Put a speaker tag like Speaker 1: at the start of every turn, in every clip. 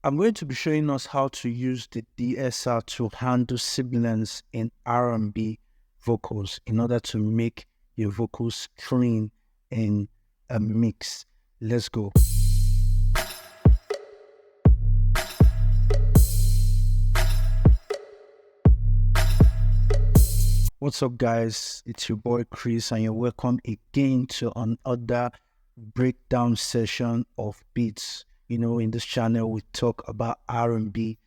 Speaker 1: I'm going to be showing us how to use the DE-ESSER to handle sibilance in RnB vocals in order to make your vocals clean in a mix. Let's go. What's up, guys? It's your boy Chris, and you're welcome again to another breakdown session of beats. You know, in this channel we talk about R&B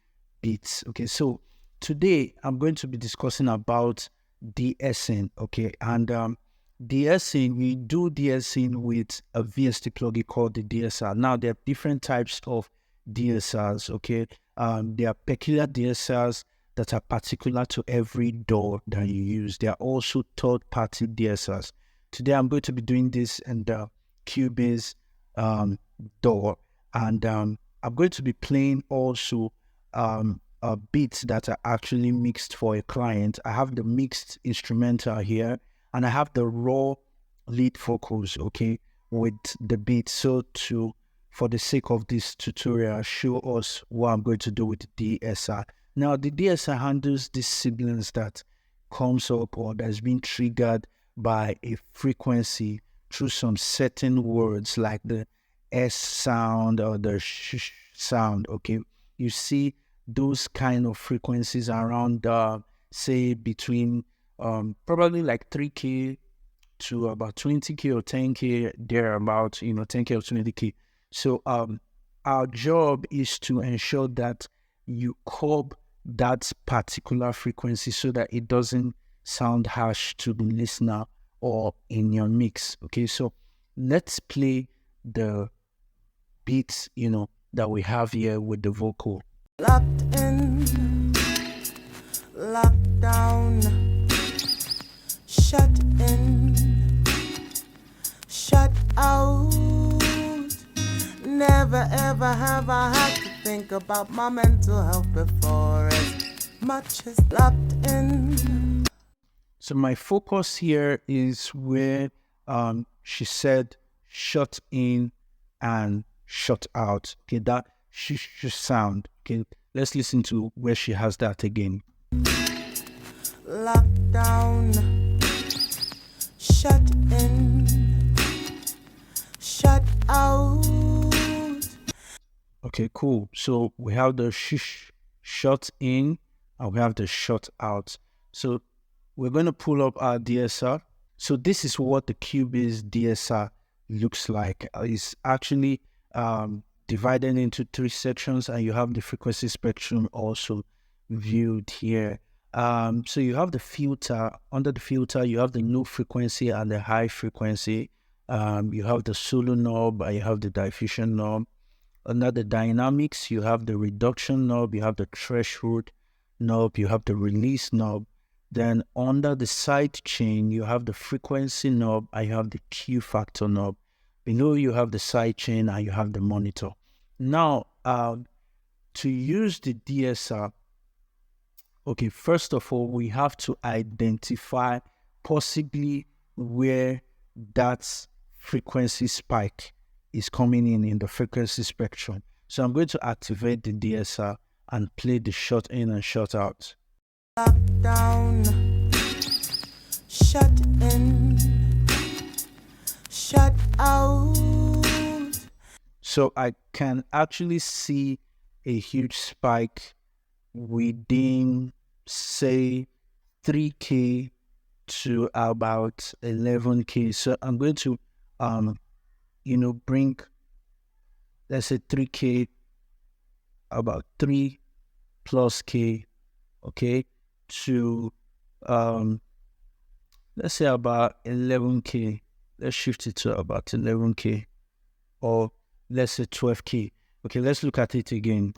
Speaker 1: beats. Okay, so today I'm going to be discussing about de-essing. Okay, and de-essing, we do de-essing with a VST plugin called the DE-ESSER. Now there are different types of DE-ESSERs. Okay, there are peculiar DE-ESSERs that are particular to every DAW that you use. There are also third-party DE-ESSERs. Today I'm going to be doing this in the Cubase DAW, and I'm going to be playing also beats that are actually mixed for a client. I have the mixed instrumental here, and I have the raw lead vocals, okay, with the beat. So for the sake of this tutorial, show us what I'm going to do with the DE-ESSER. Now, the DE-ESSER handles this sibilance that comes up or that's been triggered by a frequency through some certain words like the S sound or the sh sound, okay? You see those kind of frequencies around, say, between probably like 3K to about 20K or 10K, thereabout, you know, 10K or 20K. So our job is to ensure that you curb that particular frequency so that it doesn't sound harsh to the listener or in your mix. Okay, so let's play the beats, you know, that we have here with the vocal.
Speaker 2: Locked in, locked down, shut in, shut out. Never ever have I had to think about my mental health before, as much as locked in.
Speaker 1: So my focus here is where she said shut in and shut out. Okay, that sh sound. Okay, let's listen to where she has that again.
Speaker 2: Locked down, shut in, shut out.
Speaker 1: Okay, cool. So we have the shut in and we have the shut out. So we're going to pull up our DE-ESSER. So this is what the Cubase DE-ESSER looks like. It's actually divided into 3 sections, and you have the frequency spectrum also viewed here. So you have the filter. Under the filter, you have the low frequency and the high frequency. You have the solo knob and you have the diffusion knob. Under the dynamics, you have the reduction knob, you have the threshold knob, you have the release knob. Then under the side chain, you have the frequency knob and you have the Q factor knob. Below, you have the side chain and you have the monitor. Now, to use the DE-ESSER, okay, first of all, we have to identify possibly where that frequency spike is coming in the frequency spectrum. So I'm going to activate the DE-ESSER and play the shut in and shut out.
Speaker 2: Locked down, shut in, shut out.
Speaker 1: So I can actually see a huge spike within, say, 3K to about 11K. So I'm going to you know, bring, let's say 3K, about 3 plus K, okay, to let's say about 11K. Let's shift it to about 11K, or let's say 12K. Okay, let's look at it again.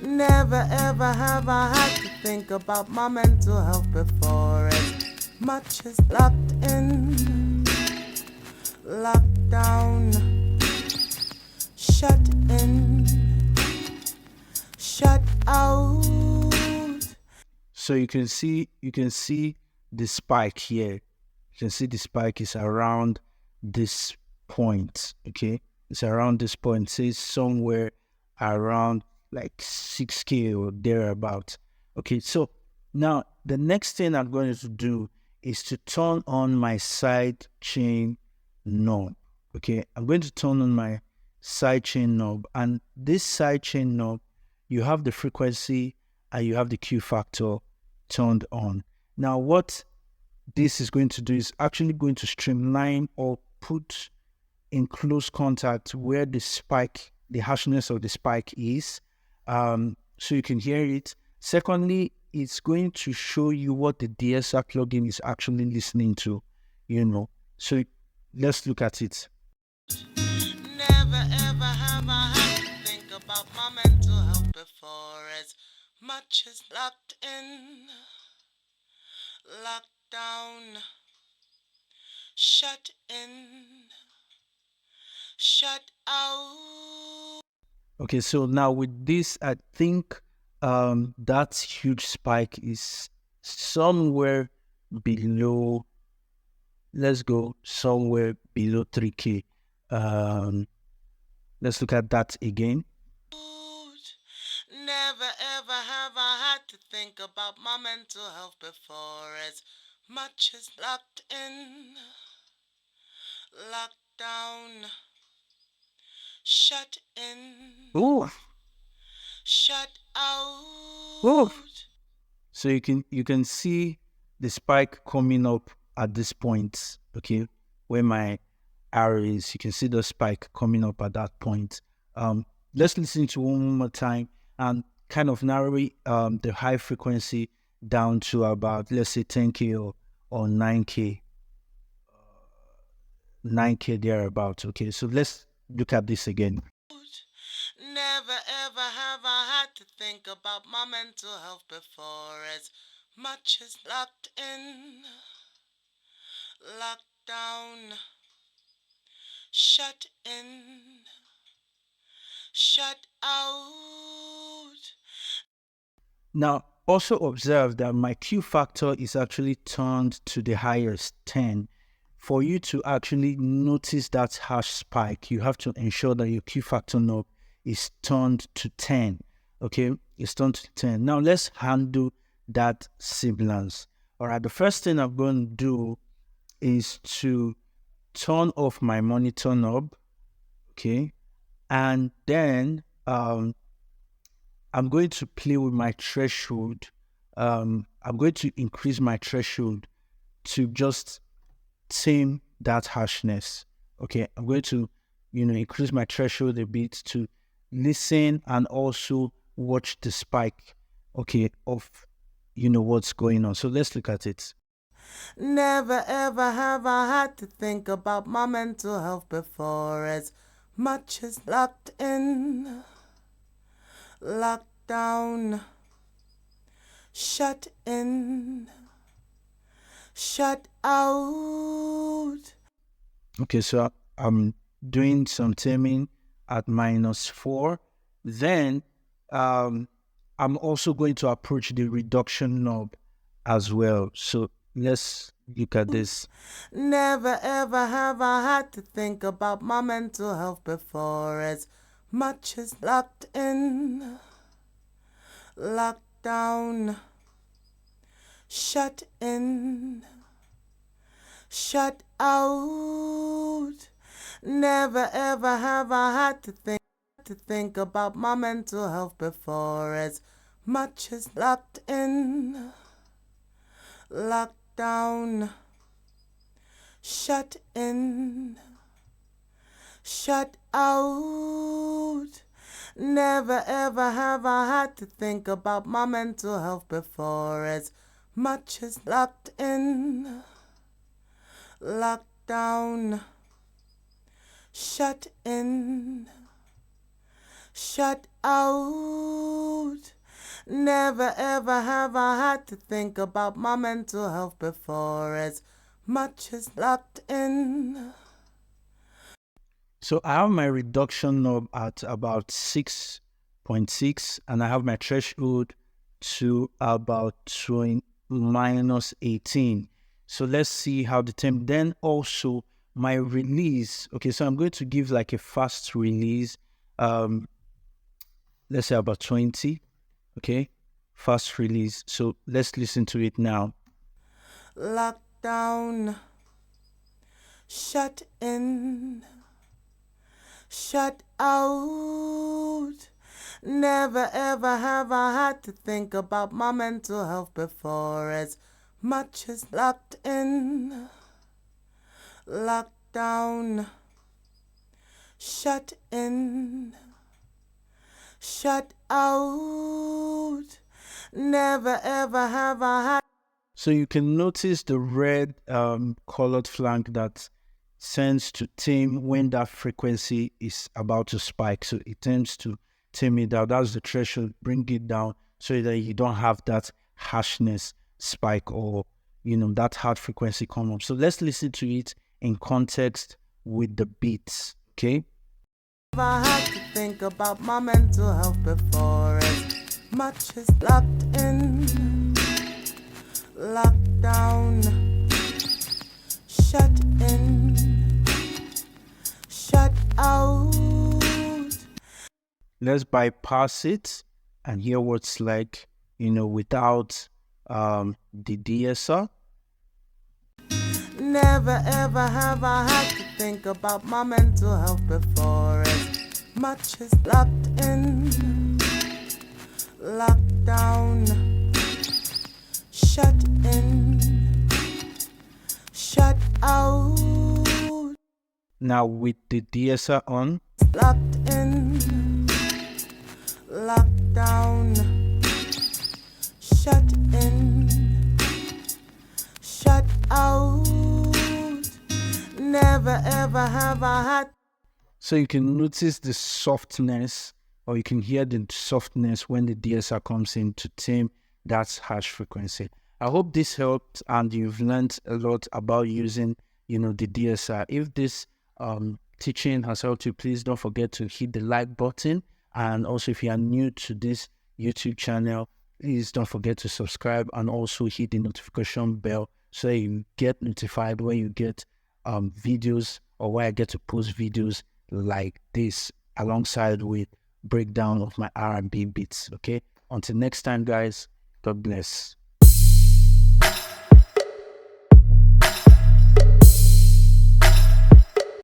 Speaker 2: Never ever have I had to think about my mental health before, as much as locked in, locked down, shut in, shut out.
Speaker 1: So you can see the spike here. You can see the spike is around this point. Okay, it's around this point. Say somewhere around like 6K or thereabout. Okay, so now the next thing I'm going to do is to turn on my side chain knob. Okay, I'm going to turn on my side chain knob, and this side chain knob, you have the frequency and you have the Q factor turned on. Now what this is going to do is actually going to streamline or put in close contact where the spike, the harshness of the spike is, so you can hear it. Secondly, it's going to show you what the DE-ESSER plugin is actually listening to, So let's look at it.
Speaker 2: Never ever have I had to think about my mental health before, as much as locked in, locked down, shut in, shut out.
Speaker 1: Okay, so now with this, I think that huge spike is somewhere below, let's go somewhere below 3K. Let's look at that again.
Speaker 2: Never ever have I had to think about my mental health before, as much as locked in, locked down, shut in,
Speaker 1: Oh,
Speaker 2: shut
Speaker 1: oh.
Speaker 2: out.
Speaker 1: So you can see the spike coming up at this point, okay, where my arrow is. You can see the spike coming up at that point. Let's listen to one more time and kind of narrow the high frequency down to about, let's say, 10K or 9K. 9K thereabouts. Okay, so let's look at this again.
Speaker 2: Never ever have I had to think about my mental health before, as much as locked in, locked down, shut in, shut out.
Speaker 1: Now, also observe that my Q factor is actually turned to the highest 10. For you to actually notice that harsh spike, you have to ensure that your Q factor knob is turned to 10. Okay, it's turned to 10. Now let's handle that sibilance. All right, the first thing I'm going to do is to turn off my monitor knob. Okay, and then I'm going to play with my threshold. I'm going to increase my threshold to just tame that harshness. Okay, I'm going to, increase my threshold a bit to listen and also watch the spike, okay, of, what's going on. So let's look at it.
Speaker 2: Never ever have I had to think about my mental health before, as much as locked in, locked down, shut in, shut out.
Speaker 1: Okay, so I'm doing some taming at -4. Then I'm also going to approach the reduction knob as well. So let's look at this.
Speaker 2: Never ever have I had to think about my mental health before, as much as locked in, locked down, shut in, shut out. Never ever have I had to think about my mental health before, as much as locked in, locked down, shut in, shut out. Never ever have I had to think about my mental health before, as much as locked in, locked down, shut in, shut out. Never ever have I had to think about my mental health before, as much as locked in.
Speaker 1: So I have my reduction knob at about 6.6, and I have my threshold to about -18. So let's see how the temp. Then also my release. Okay, so I'm going to give like a fast release. let's say about 20. Okay, fast release. So let's listen to it now.
Speaker 2: Lockdown, shut in, shut out. Never ever have I had to think about my mental health before, as much as locked in. Lockdown, shut in, shut out. Never ever have I had.
Speaker 1: So you can notice the red colored flank that sends to tame when that frequency is about to spike. So it tends to tame it down. That's the threshold. Bring it down so that you don't have that harshness spike or, you know, that hard frequency come up. So let's listen to it in context with the beats. Okay.
Speaker 2: I had to think about my mental health before, as much as locked in. Lockdown, shut in, shut out.
Speaker 1: Let's bypass it and hear what's like, you know, without the DE-ESSER.
Speaker 2: Never ever have I had to think about my mental health before, as much as locked in. Lockdown, shut in, shut out.
Speaker 1: Now with the DE-ESSER on.
Speaker 2: Locked in, lockdown, shut in, shut out. Never ever have I had.
Speaker 1: So you can notice the softness, or you can hear the softness when the DE-ESSER comes in to tame that harsh frequency. I hope this helped and you've learned a lot about using, you know, the DE-ESSER. If this teaching has helped you, please don't forget to hit the like button. And also, if you are new to this YouTube channel, please don't forget to subscribe and also hit the notification bell so you get notified when you get videos, or when I get to post videos like this alongside with breakdown of my R&B beats. Okay, until next time, guys, God bless.